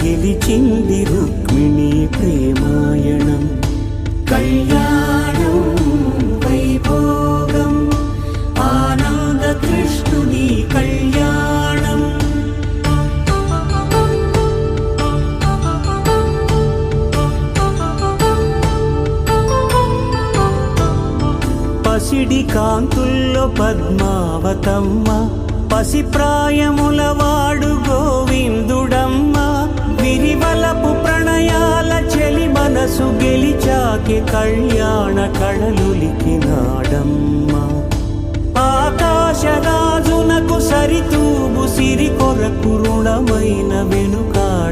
గెలిచింది రుక్మిణీ ప్రేమాయణం. కళ్యాణం వైభోగం ఆనంద కృష్ణుని కళ్యాణం. పసిడి కాంతుల్లో పద్మావతమ్మ, పసిప్రాయముల వాడు గోవిందుడమ్మ. విరివలపు ప్రణయాల చెలి మనసు గెలిచాకే కళ్యాణ కళలులికినాడమ్మ. ఆకాశరాజునకు సరితూగు సిరి కొరకు రుణమైన వెనుకాడ